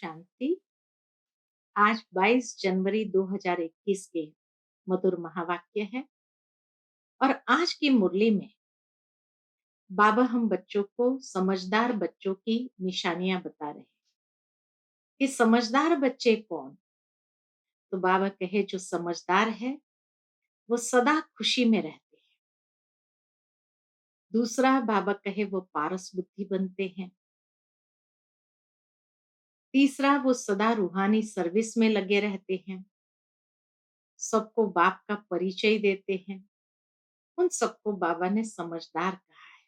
शांति। आज 22 जनवरी 2021 के मधुर महावाक्य है और आज की मुरली में बाबा हम बच्चों को समझदार बच्चों की निशानियां बता रहे हैं कि समझदार बच्चे कौन। तो बाबा कहे जो समझदार है वो सदा खुशी में रहते हैं। दूसरा बाबा कहे वो पारस बुद्धि बनते हैं। तीसरा वो सदा रूहानी सर्विस में लगे रहते हैं, सबको बाप का परिचय देते हैं। उन सबको बाबा ने समझदार कहा है।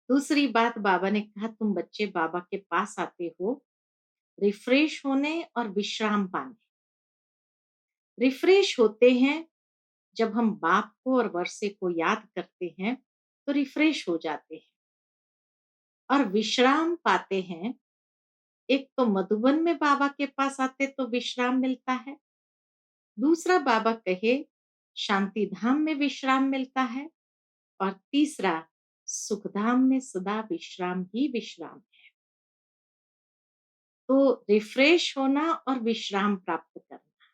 दूसरी बात बाबा ने कहा तुम बच्चे बाबा के पास आते हो रिफ्रेश होने और विश्राम पाने। रिफ्रेश होते हैं जब हम बाप को और वर्षे को याद करते हैं तो रिफ्रेश हो जाते हैं, और विश्राम पाते हैं। एक तो मधुबन में बाबा के पास आते तो विश्राम मिलता है, दूसरा बाबा कहे शांति धाम में विश्राम मिलता है, और तीसरा सुखधाम में सदा विश्राम ही विश्राम है। तो रिफ्रेश होना और विश्राम प्राप्त करना,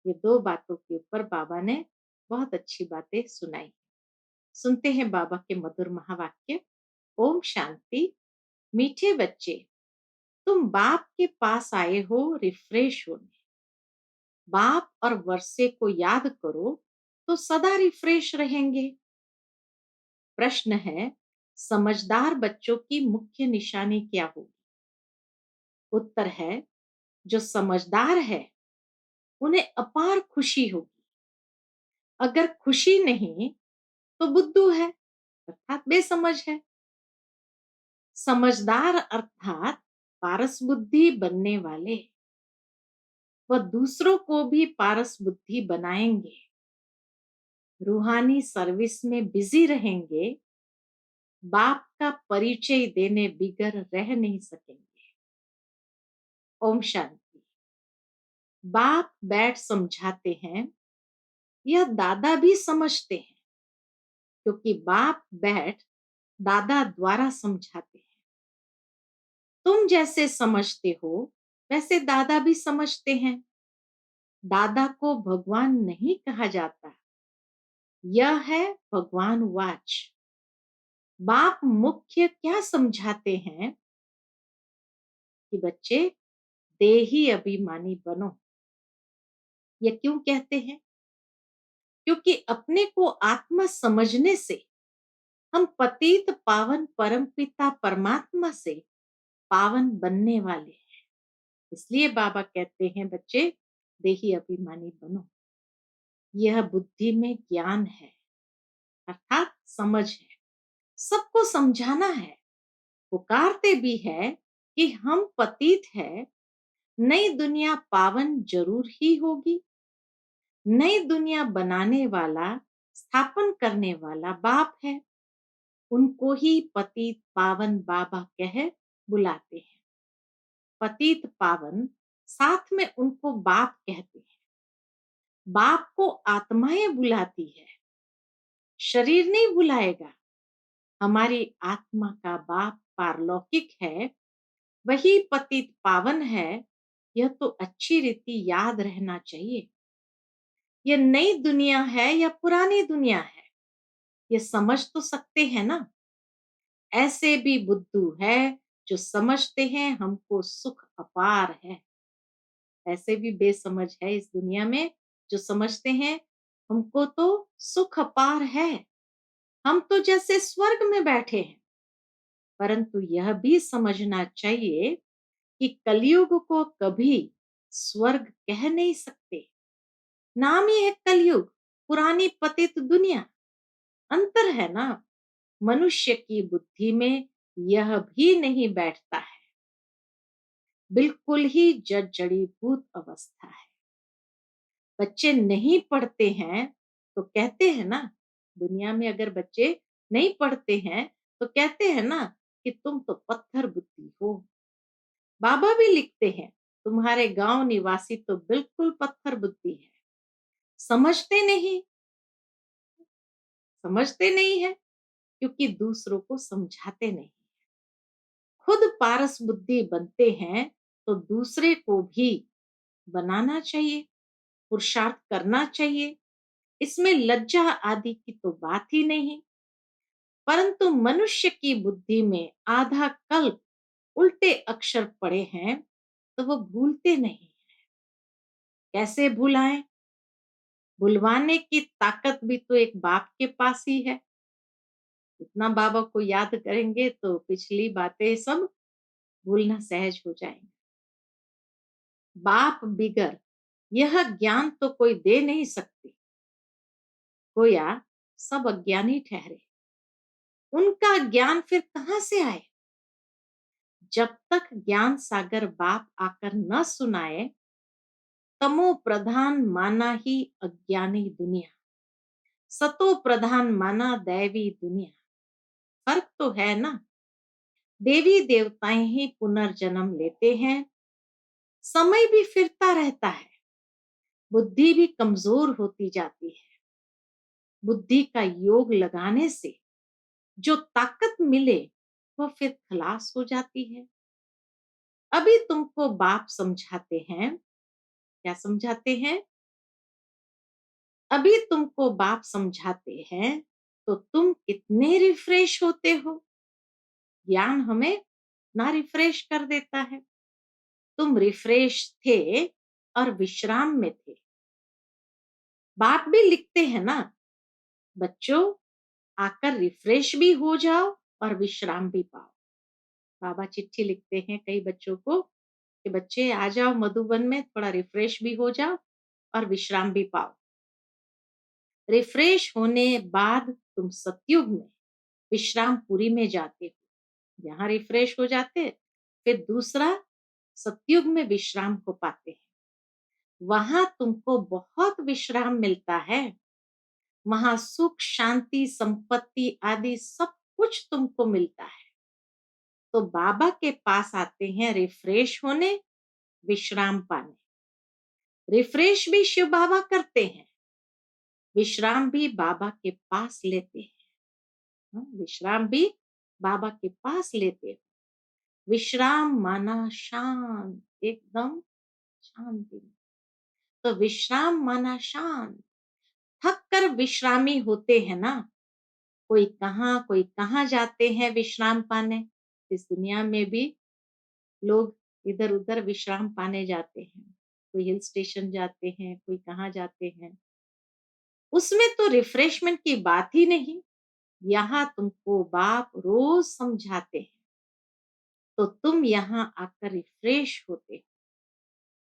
ये दो बातों के ऊपर बाबा ने बहुत अच्छी बातें सुनाई। सुनते हैं बाबा के मधुर महावाक्य। ओम शांति। मीठे बच्चे, तुम बाप के पास आए हो रिफ्रेश होने। बाप और वर्षे को याद करो तो सदा रिफ्रेश रहेंगे। प्रश्न है, समझदार बच्चों की मुख्य निशानी क्या होगी? उत्तर है, जो समझदार है उन्हें अपार खुशी होगी। अगर खुशी नहीं तो बुद्धू है, अर्थात बेसमझ है। समझदार अर्थात पारस बुद्धि बनने वाले, वह दूसरों को भी पारस बुद्धि बनाएंगे, रूहानी सर्विस में बिजी रहेंगे, बाप का परिचय देने बिगर रह नहीं सकेंगे। ओम शांति। बाप बैठ समझाते हैं, यह दादा भी समझते हैं, क्योंकि बाप बैठ दादा द्वारा समझाते हैं। तुम जैसे समझते हो वैसे दादा भी समझते हैं। दादा को भगवान नहीं कहा जाता, यह है भगवान वाच। बाप मुख्य क्या समझाते हैं कि बच्चे देही अभिमानी बनो। ये क्यों कहते हैं? क्योंकि अपने को आत्मा समझने से हम पतित पावन परम पिता परमात्मा से पावन बनने वाले हैं। इसलिए बाबा कहते हैं बच्चे देही अभिमानी बनो। यह बुद्धि में ज्ञान है, अर्थात समझ है। सबको समझाना है, पुकारते भी है कि हम पतित है, नई दुनिया पावन जरूर ही होगी। नई दुनिया बनाने वाला, स्थापन करने वाला बाप है। उनको ही पतित पावन बाबा कह बुलाते हैं। पतित पावन साथ में उनको बाप कहते हैं। बाप को आत्माएं बुलाती है, शरीर नहीं बुलाएगा। हमारी आत्मा का बाप पारलौकिक है, वही पतित पावन है। यह तो अच्छी रीति याद रहना चाहिए। यह नई दुनिया है या पुरानी दुनिया है, ये समझ तो सकते हैं ना। ऐसे भी बुद्धू है जो समझते हैं हमको सुख अपार है। ऐसे भी बेसमझ है इस दुनिया में जो समझते हैं हमको तो सुख अपार है, हम तो जैसे स्वर्ग में बैठे हैं। परंतु यह भी समझना चाहिए कि कलयुग को कभी स्वर्ग कह नहीं सकते। नाम ही है कलयुग, पुरानी पतित दुनिया। अंतर है ना। मनुष्य की बुद्धि में यह भी नहीं बैठता है। बिल्कुल ही जड़ीभूत अवस्था है। बच्चे नहीं पढ़ते हैं तो कहते हैं ना, दुनिया में अगर बच्चे नहीं पढ़ते हैं तो कहते हैं ना कि तुम तो पत्थर बुद्धि हो। बाबा भी लिखते हैं तुम्हारे गांव निवासी तो बिल्कुल पत्थर बुद्धि है। समझते नहीं, समझते नहीं है क्योंकि दूसरों को समझाते नहीं। खुद पारस बुद्धि बनते हैं तो दूसरे को भी बनाना चाहिए, पुरुषार्थ करना चाहिए। इसमें लज्जा आदि की तो बात ही नहीं। परंतु मनुष्य की बुद्धि में आधा कल्प उल्टे अक्षर पड़े हैं तो वो भूलते नहीं। कैसे भुलाएं? भुलवाने की ताकत भी तो एक बाप के पास ही है। इतना बाबा को याद करेंगे तो पिछली बातें सब भूलना सहज हो जाएंगे। बाप बिगर यह ज्ञान तो कोई दे नहीं सकती। गोया सब अज्ञानी ठहरे। उनका ज्ञान फिर कहां से आए? जब तक ज्ञान सागर बाप आकर न सुनाए, तमो प्रधान माना ही अज्ञानी दुनिया, सतो प्रधान माना दैवी दुनिया। फर्क तो है ना। देवी देवताएं ही पुनर्जन्म लेते हैं, समय भी फिरता रहता है, बुद्धि भी कमजोर होती जाती है। बुद्धि का योग लगाने से जो ताकत मिले वो फिर खलास हो जाती है। अभी तुमको बाप समझाते हैं। क्या समझाते हैं? अभी तुमको बाप समझाते हैं तो तुम कितने रिफ्रेश होते हो। ज्ञान हमें ना रिफ्रेश कर देता है। तुम रिफ्रेश थे और विश्राम में थे। बाप भी लिखते हैं ना, बच्चों आकर रिफ्रेश भी हो जाओ और विश्राम भी पाओ। बाबा चिट्ठी लिखते हैं कई बच्चों को कि बच्चे आ जाओ मधुबन में, थोड़ा रिफ्रेश भी हो जाओ और विश्राम भी पाओ। रिफ्रेश होने बाद तुम सतयुग में विश्राम पुरी में जाते हो। यहाँ रिफ्रेश हो जाते, फिर दूसरा सतयुग में विश्राम को पाते हैं। वहां तुमको बहुत विश्राम मिलता है। वहां सुख शांति संपत्ति आदि सब कुछ तुमको मिलता है। तो बाबा के पास आते हैं रिफ्रेश होने, विश्राम पाने। रिफ्रेश भी शिव बाबा करते हैं, विश्राम भी बाबा के पास लेते हैं। विश्राम भी बाबा के पास लेते हैं। विश्राम माना शांत, एकदम शांति। तो विश्राम माना शांत। थक कर विश्रामी होते हैं ना। कोई कहाँ जाते हैं विश्राम पाने। इस दुनिया में भी लोग इधर उधर विश्राम पाने जाते हैं। कोई हिल स्टेशन जाते हैं, कोई कहाँ जाते हैं। उसमें तो रिफ्रेशमेंट की बात ही नहीं। यहाँ तुमको बाप रोज समझाते हैं तो तुम यहाँ आकर रिफ्रेश होते हो।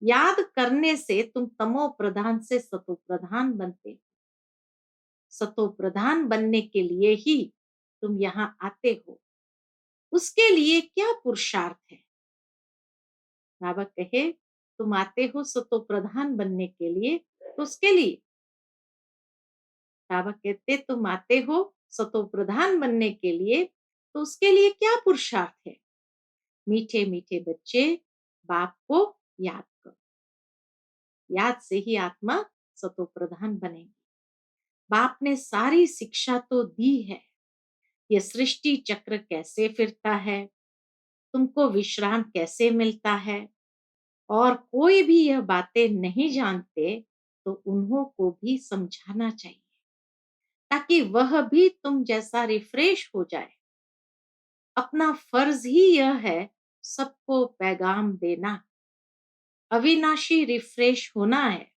याद करने से तुम तमो प्रधान से सतो प्रधान बनते हो। सतो प्रधान बनने के लिए ही तुम यहाँ आते हो। उसके लिए क्या पुरुषार्थ है? बाबा कहे तुम आते हो सतो प्रधान बनने के लिए, तो उसके लिए बाबा कहते तुम आते हो सतो प्रधान बनने के लिए, तो उसके लिए क्या पुरुषार्थ है? मीठे मीठे बच्चे बाप को याद करो। याद से ही आत्मा सतो प्रधान बनेगी। बाप ने सारी शिक्षा तो दी है। ये सृष्टि चक्र कैसे फिरता है, तुमको विश्राम कैसे मिलता है, और कोई भी यह बातें नहीं जानते तो उन्हों को भी समझाना चाहिए, ताकि वह भी तुम जैसा रिफ्रेश हो जाए। अपना फर्ज ही यह है सबको पैगाम देना। अविनाशी रिफ्रेश होना है,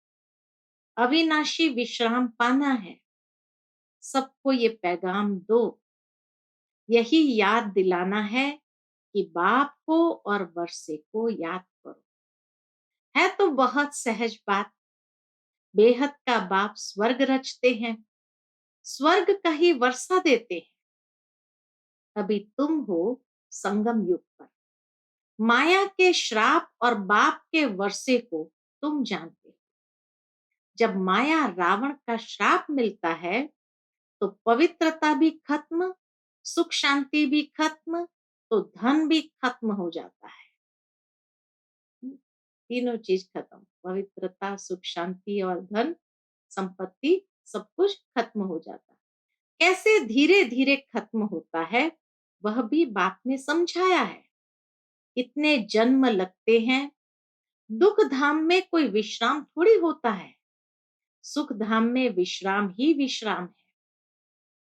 अविनाशी विश्राम पाना है। सबको ये पैगाम दो। यही याद दिलाना है कि बाप को और वर्षे को याद करो। है तो बहुत सहज बात। बेहद का बाप स्वर्ग रचते हैं, स्वर्ग का ही वर्षा देते हैं। अभी तुम हो संगम युग पर। माया के श्राप और बाप के वर्षे को तुम जानते हो। जब माया रावण का श्राप मिलता है तो पवित्रता भी खत्म, सुख शांति भी खत्म, तो धन भी खत्म हो जाता है। तीनों चीज खत्म, पवित्रता सुख शांति और धन संपत्ति सब कुछ खत्म हो जाता है। कैसे धीरे धीरे खत्म होता है वह भी बाप ने समझाया है। इतने जन्म लगते हैं। दुख धाम में कोई विश्राम थोड़ी होता है, सुख धाम में विश्राम ही विश्राम है।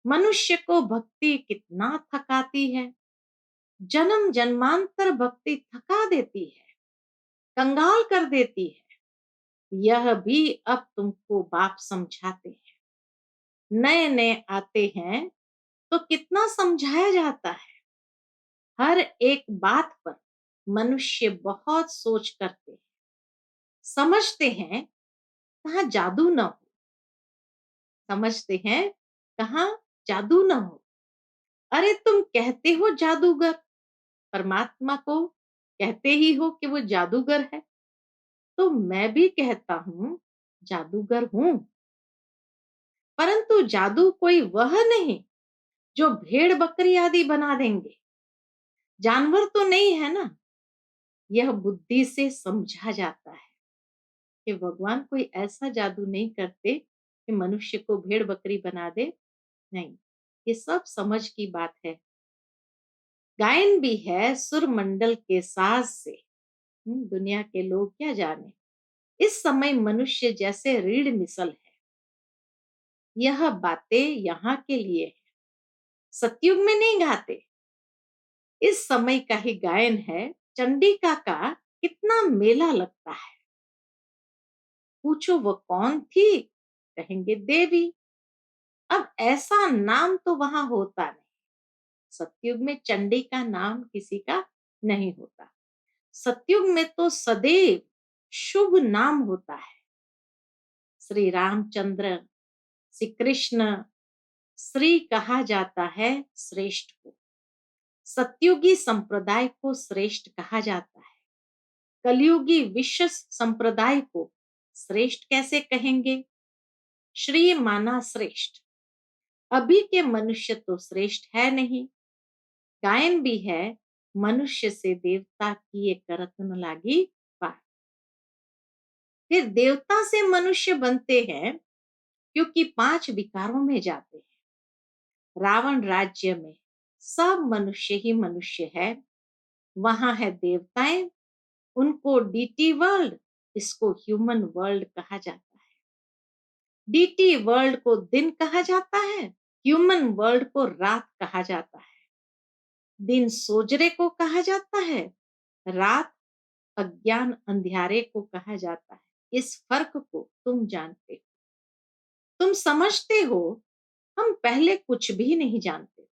मनुष्य को भक्ति कितना थकाती है, जन्म जन्मांतर भक्ति थका देती है, कंगाल कर देती है। यह भी अब तुमको बाप समझाते हैं। नए नए आते हैं तो कितना समझाया जाता है। हर एक बात पर मनुष्य बहुत सोच करते हैं, समझते हैं कहाँ जादू न हो, समझते हैं कहाँ जादू न हो। अरे तुम कहते हो जादूगर, परमात्मा को कहते ही हो कि वो जादूगर है, तो मैं भी कहता हूं जादूगर हूं। परंतु जादू कोई वह नहीं जो भेड़ बकरी आदि बना देंगे, जानवर तो नहीं है ना। यह बुद्धि से समझा जाता है कि भगवान कोई ऐसा जादू नहीं करते कि मनुष्य को भेड़ बकरी बना दे, नहीं, ये सब समझ की बात है। गायन भी है सुर मंडल के साज से। दुनिया के लोग क्या जाने, इस समय मनुष्य जैसे रीढ़ मिसल है। यह बातें यहाँ के लिए है, सतयुग में नहीं गाते। इस समय का ही गायन है। चंडिका का कितना मेला लगता है। पूछो वो कौन थी, कहेंगे देवी। अब ऐसा नाम तो वहां होता नहीं, सतयुग में चंडी का नाम किसी का नहीं होता। सतयुग में तो सदैव शुभ नाम होता है। श्री रामचंद्र, श्री कृष्ण, श्री कहा जाता है श्रेष्ठ को। सतयुगी संप्रदाय को श्रेष्ठ कहा जाता है। कलयुगी विश्व संप्रदाय को श्रेष्ठ कैसे कहेंगे? श्री माना श्रेष्ठ। अभी के मनुष्य तो श्रेष्ठ है नहीं। गायन भी है मनुष्य से देवता किए करत न लागी पार। फिर देवता से मनुष्य बनते हैं क्योंकि 5 विकारों में जाते हैं। रावण राज्य में सब मनुष्य ही मनुष्य है, वहां है देवताएं, उनको डीटी वर्ल्ड, इसको ह्यूमन वर्ल्ड कहा जाता है। डीटी वर्ल्ड को दिन कहा जाता है, ह्यूमन वर्ल्ड को रात कहा जाता है। दिन सोजरे को कहा जाता है, रात अज्ञान अंधियारे को कहा जाता है। इस फर्क को तुम जानते हो, तुम समझते हो। हम पहले कुछ भी नहीं जानते थे,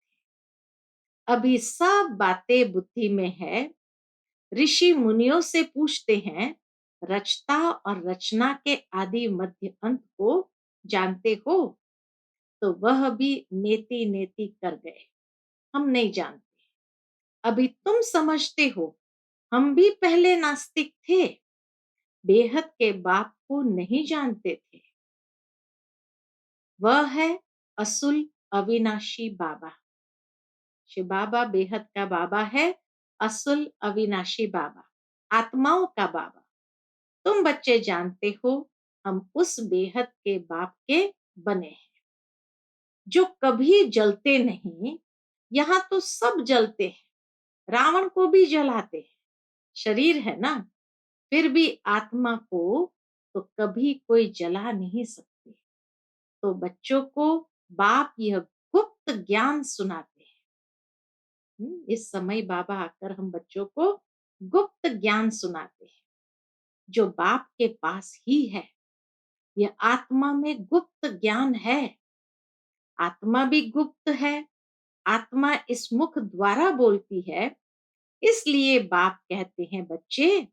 अभी सब बातें बुद्धि में है। ऋषि मुनियों से पूछते हैं, रचता और रचना के आदि मध्य अंत को जानते हो? तो वह भी नेति नेति कर गए, हम नहीं जानते। अभी तुम समझते हो, हम भी पहले नास्तिक थे, बेहद के बाप को नहीं जानते थे। वह है असुल अविनाशी बाबा। शिव बाबा बेहद का बाबा है, असुल अविनाशी बाबा, आत्माओं का बाबा। तुम बच्चे जानते हो, हम उस बेहद के बाप के बने हैं जो कभी जलते नहीं। यहाँ तो सब जलते हैं, रावण को भी जलाते हैं, शरीर है ना। फिर भी आत्मा को तो कभी कोई जला नहीं सकते। तो बच्चों को बाप यह गुप्त ज्ञान सुनाते हैं। इस समय बाबा आकर हम बच्चों को गुप्त ज्ञान सुनाते हैं जो बाप के पास ही है। यह आत्मा में गुप्त ज्ञान है। आत्मा भी गुप्त है, आत्मा इस मुख द्वारा बोलती है। इसलिए बाप कहते हैं, बच्चे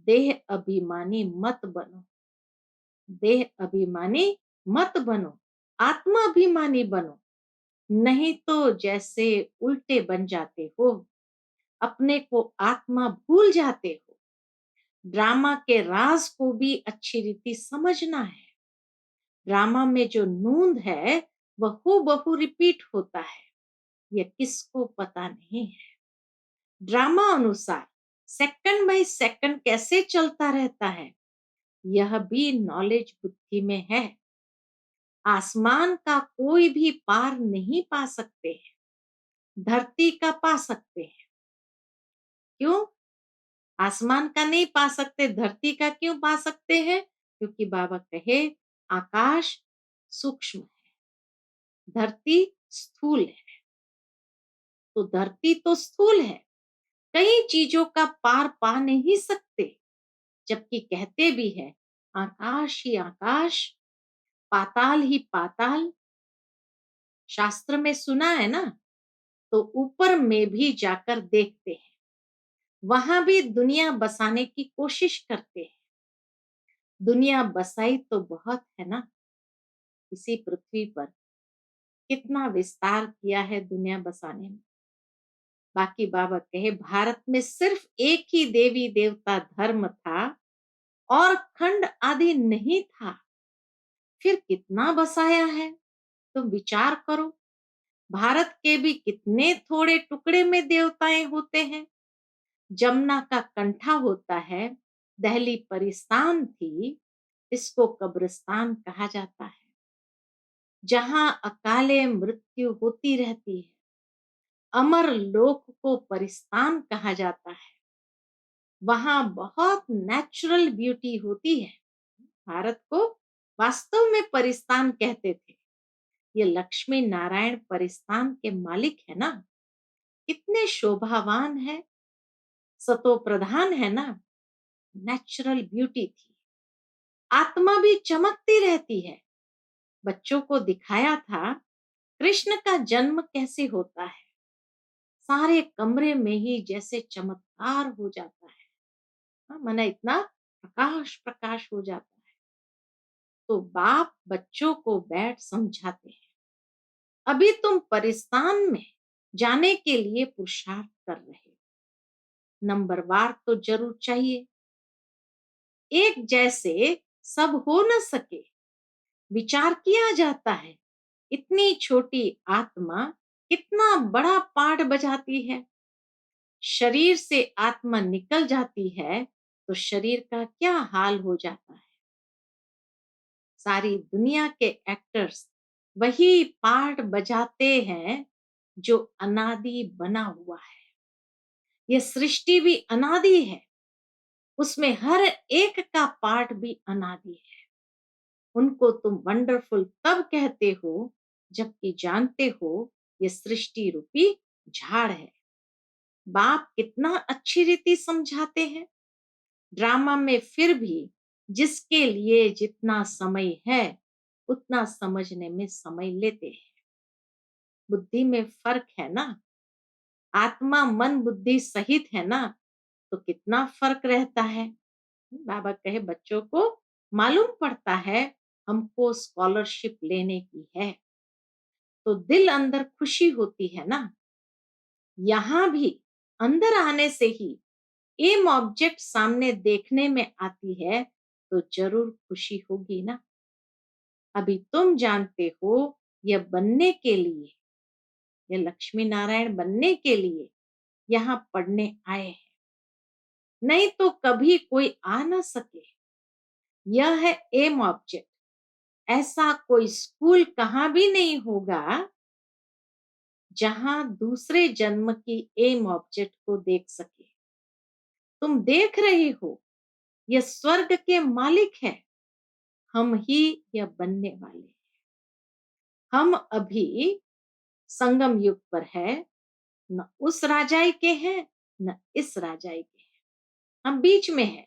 देह अभिमानी मत बनो, देह अभिमानी मत बनो, आत्मा अभिमानी बनो। नहीं तो जैसे उल्टे बन जाते हो, अपने को आत्मा भूल जाते हो। ड्रामा के राज को भी अच्छी रीति समझना है। ड्रामा में जो नूंद है वह हूबहू रिपीट होता है, यह किसको पता नहीं है। ड्रामा अनुसार सेकंड बाय सेकंड कैसे चलता रहता है, यह भी नॉलेज बुद्धि में है। आसमान का कोई भी पार नहीं पा सकते हैं, धरती का पा सकते हैं। क्यों? आसमान का नहीं पा सकते, धरती का क्यों पा सकते हैं? क्योंकि बाबा कहे आकाश सूक्ष्म है, धरती स्थूल है। तो धरती तो स्थूल है, कई चीजों का पार पा नहीं सकते, जबकि कहते भी है आकाश ही आकाश, पाताल ही पाताल। शास्त्र में सुना है ना, तो ऊपर में भी जाकर देखते हैं, वहां भी दुनिया बसाने की कोशिश करते हैं। दुनिया बसाई तो बहुत है ना, इसी पृथ्वी पर कितना विस्तार किया है दुनिया बसाने में। बाकी बाबा कहे भारत में सिर्फ एक ही देवी देवता धर्म था और खंड आदि नहीं था, फिर कितना बसाया है। तुम विचार करो, भारत के भी कितने थोड़े टुकड़े में देवताएं होते हैं। जमुना का कंठा होता है, दहली परिस्तान थी, इसको कब्रिस्तान कहा जाता है। जहां अकाले मृत्यु होती रहती है, अमर लोक को परिस्तान कहा जाता है। वहां बहुत नेचुरल ब्यूटी होती है। भारत को वास्तव में परिस्तान कहते थे। ये लक्ष्मी नारायण परिस्तान के मालिक है ना, कितने शोभावान है, सतो प्रधान है ना, नेचुरल ब्यूटी थी। आत्मा भी चमकती रहती है। बच्चों को दिखाया था कृष्ण का जन्म कैसे होता है, सारे कमरे में ही जैसे चमत्कार हो जाता है। हाँ, माना इतना प्रकाश प्रकाश हो जाता है। तो बाप बच्चों को बैठ समझाते हैं, अभी तुम परिस्तान में जाने के लिए पुरुषार्थ कर रहे हो, नंबरवार तो जरूर चाहिए। एक जैसे सब हो न सके, विचार किया जाता है, इतनी छोटी आत्मा कितना बड़ा पार्ट बजाती है। शरीर से आत्मा निकल जाती है तो शरीर का क्या हाल हो जाता है। सारी दुनिया के एक्टर्स वही पार्ट बजाते हैं जो अनादि बना हुआ है। ये सृष्टि भी अनादि है, उसमें हर एक का पार्ट भी अनादि है। उनको तुम वंडरफुल तब कहते हो जबकि जानते हो ये सृष्टि रूपी झाड़ है। बाप कितना अच्छी रीति समझाते हैं ड्रामा में, फिर भी जिसके लिए जितना समय है उतना समझने में समय लेते हैं। बुद्धि में फर्क है ना, आत्मा मन बुद्धि सहित है ना, तो कितना फर्क रहता है। बाबा कहे बच्चों को मालूम पड़ता है हमको स्कॉलरशिप लेने की है, तो दिल अंदर खुशी होती है ना। यहां भी अंदर आने से ही एम ऑब्जेक्ट सामने देखने में आती है, तो जरूर खुशी होगी ना। अभी तुम जानते हो यह बनने के लिए, ये लक्ष्मी नारायण बनने के लिए यहाँ पढ़ने आए हैं, नहीं तो कभी कोई आ ना सके। यह है एम ऑब्जेक्ट। ऐसा कोई स्कूल कहाँ भी नहीं होगा जहां दूसरे जन्म की एम ऑब्जेक्ट को देख सके। तुम देख रहे हो यह स्वर्ग के मालिक है, हम ही यह बनने वाले हैं। हम अभी संगम युग पर है, न उस राजाई के हैं न इस राजाई के हैं, हम बीच में है,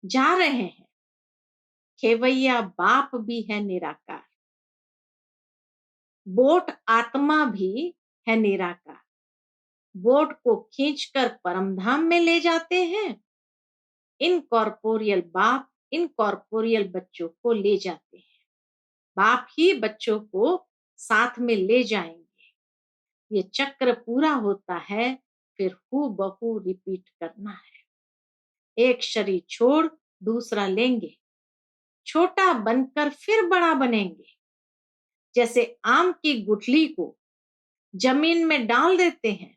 जा रहे हैं। खेवैया बाप भी है निराकार, बोट आत्मा भी है निराकार। बोट को खींचकर परमधाम में ले जाते हैं, इनकॉर्पोरियल बाप इनकॉर्पोरियल बच्चों को ले जाते हैं। बाप ही बच्चों को साथ में ले जाएंगे। ये चक्र पूरा होता है, फिर हू बहू रिपीट करना है। एक शरीर छोड़ दूसरा लेंगे, छोटा बनकर फिर बड़ा बनेंगे। जैसे आम की गुठली को जमीन में डाल देते हैं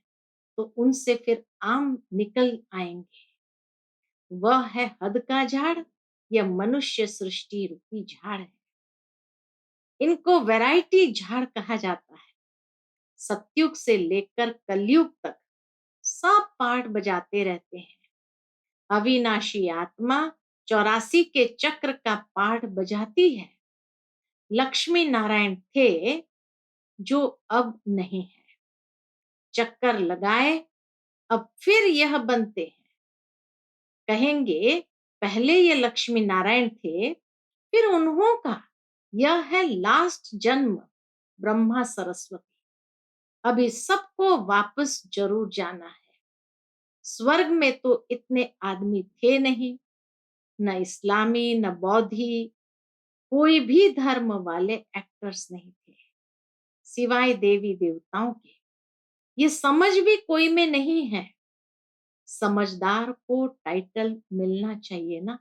तो उनसे फिर आम निकल आएंगे। वह है हद का झाड़, यह मनुष्य सृष्टि रूपी झाड़ है। इनको वैरायटी झाड़ कहा जाता है। सतयुग से लेकर कलयुग तक सब पार्ट बजाते रहते हैं। अविनाशी आत्मा 84 के चक्र का पाठ बजाती है। लक्ष्मी नारायण थे जो अब नहीं है। चक्कर लगाए अब फिर यह बनते हैं। कहेंगे पहले ये लक्ष्मी नारायण थे, फिर उन्हों का यह है लास्ट जन्म ब्रह्मा सरस्वती। अभी सबको वापस जरूर जाना है। स्वर्ग में तो इतने आदमी थे नहीं, न इस्लामी न बौद्धि, कोई भी धर्म वाले एक्टर्स नहीं थे सिवाय देवी देवताओं के। ये समझ भी कोई में नहीं है। समझदार को टाइटल मिलना चाहिए ना।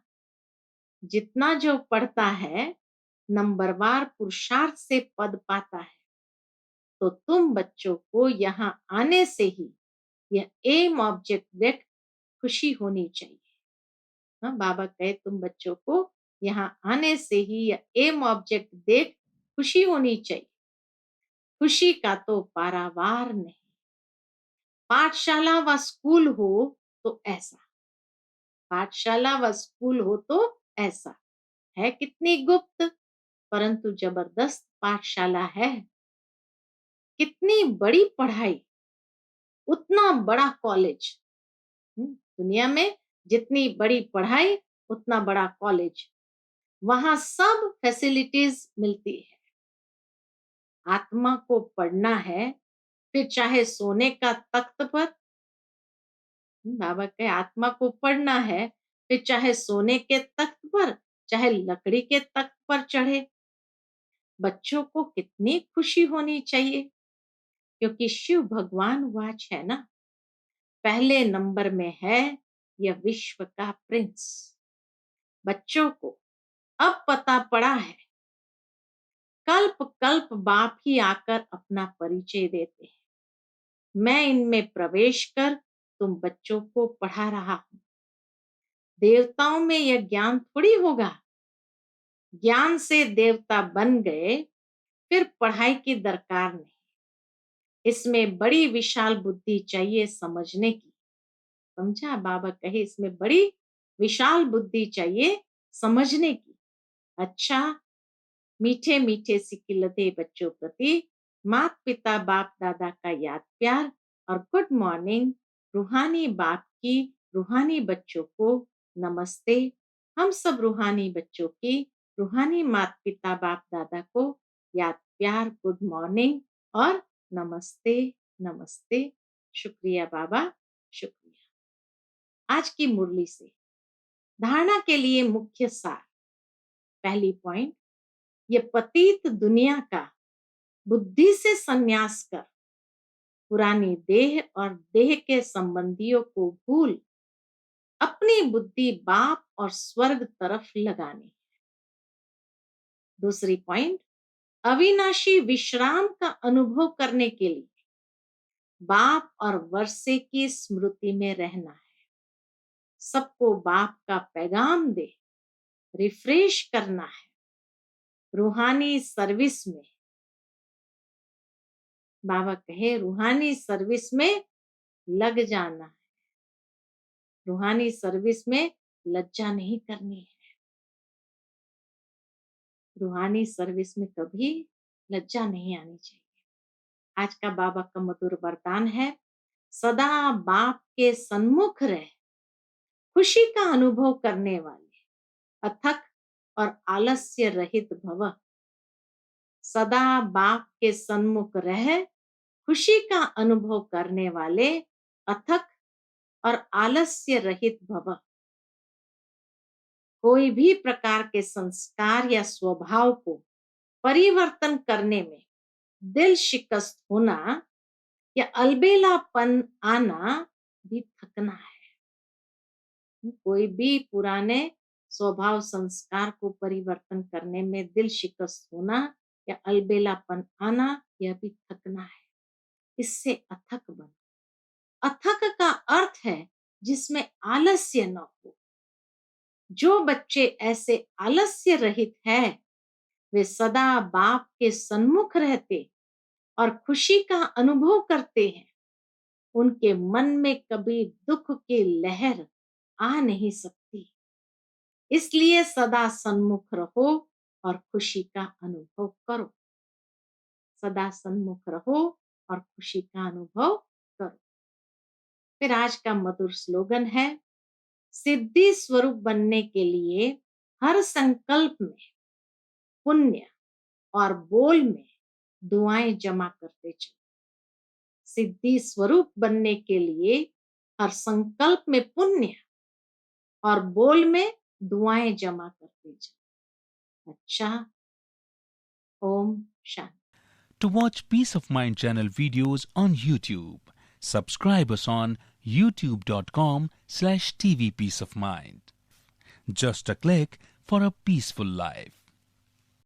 जितना जो पढ़ता है नंबरवार पुरुषार्थ से पद पाता है। तो तुम बच्चों को यहाँ आने से ही यह एम ऑब्जेक्ट देख खुशी होनी चाहिए। हाँ, बाबा कहे तुम बच्चों को यहाँ आने से ही यह एम ऑब्जेक्ट देख खुशी होनी चाहिए। खुशी का तो पारावार नहीं। पाठशाला व स्कूल हो तो ऐसा, पाठशाला व स्कूल हो तो ऐसा है। कितनी गुप्त परंतु जबरदस्त पाठशाला है। कितनी बड़ी पढ़ाई उतना बड़ा कॉलेज। दुनिया में जितनी बड़ी पढ़ाई उतना बड़ा कॉलेज। वहां सब फैसिलिटीज मिलती है। आत्मा को पढ़ना है फिर चाहे सोने का तख्त पर। बाबा के आत्मा को पढ़ना है फिर चाहे सोने के तख्त पर चाहे लकड़ी के तख्त पर चढ़े। बच्चों को कितनी खुशी होनी चाहिए, क्योंकि शिव भगवान वाच है ना। पहले नंबर में है यह विश्व का प्रिंस। बच्चों को अब पता पड़ा है। कल्प कल्प बाप ही आकर अपना परिचय देते हैं। मैं इनमें प्रवेश कर तुम बच्चों को पढ़ा रहा हूं। देवताओं में यह ज्ञान थोड़ी होगा। ज्ञान से देवता बन गए फिर पढ़ाई की दरकार नहीं। इसमें बड़ी विशाल बुद्धि चाहिए समझने की। समझा, बाबा कहे इसमें बड़ी विशाल बुद्धि चाहिए समझने की। अच्छा, मीठे मीठे सिकिलते बच्चों प्रति माता पिता बाप दादा का याद प्यार और गुड मॉर्निंग। रूहानी बाप की रूहानी बच्चों को नमस्ते। हम सब रूहानी बच्चों की रूहानी माता पिता बाप दादा को याद प्यार, गुड मॉर्निंग और नमस्ते नमस्ते। शुक्रिया बाबा, शुक्रिया। आज की मुरली से धारणा के लिए मुख्य सार। पहली पॉइंट, ये पतित दुनिया का बुद्धि से संन्यास कर पुरानी देह और देह के संबंधियों को भूल अपनी बुद्धि बाप और स्वर्ग तरफ लगानी। दूसरी पॉइंट, अविनाशी विश्राम का अनुभव करने के लिए बाप और वर्षे की स्मृति में रहना है। सबको बाप का पैगाम दे रिफ्रेश करना है। रूहानी सर्विस में, बाबा कहे रूहानी सर्विस में लग जाना है। रूहानी सर्विस में लज्जा नहीं करनी है। रूहानी सर्विस में कभी लज्जा नहीं आनी चाहिए। आज का बाबा का मधुर वरदान है, सदा बाप के सन्मुख रह खुशी का अनुभव करने वाले अथक और आलस्य रहित भव। सदा बाप के सन्मुख रह खुशी का अनुभव करने वाले अथक और आलस्य रहित भव। कोई भी प्रकार के संस्कार या स्वभाव को परिवर्तन करने में दिल शिकस्त होना या अलबेलापन आना भी थकना है। कोई भी पुराने स्वभाव संस्कार को परिवर्तन करने में दिल शिकस्त होना या अलबेलापन आना, यह भी थकना है। इससे अथक बनो। अथक का अर्थ है जिसमें आलस्य न हो। जो बच्चे ऐसे आलस्य रहित है वे सदा बाप के सन्मुख रहते और खुशी का अनुभव करते हैं। उनके मन में कभी दुख की लहर आ नहीं सकती। इसलिए सदा सन्मुख रहो और खुशी का अनुभव करो। सदा सन्मुख रहो और खुशी का अनुभव करो। फिर आज का मधुर स्लोगन है, सिद्धि स्वरूप बनने के लिए हर संकल्प में पुण्य और बोल में दुआएं जमा करते चलो। सिद्धि स्वरूप बनने के लिए हर संकल्प में पुण्य और बोल में दुआएं जमा करते चलो। अच्छा, Om Shanti. To watch Peace of Mind channel videos on YouTube, subscribe us on youtube.com/tvpeaceofmind. Just a click for a peaceful life.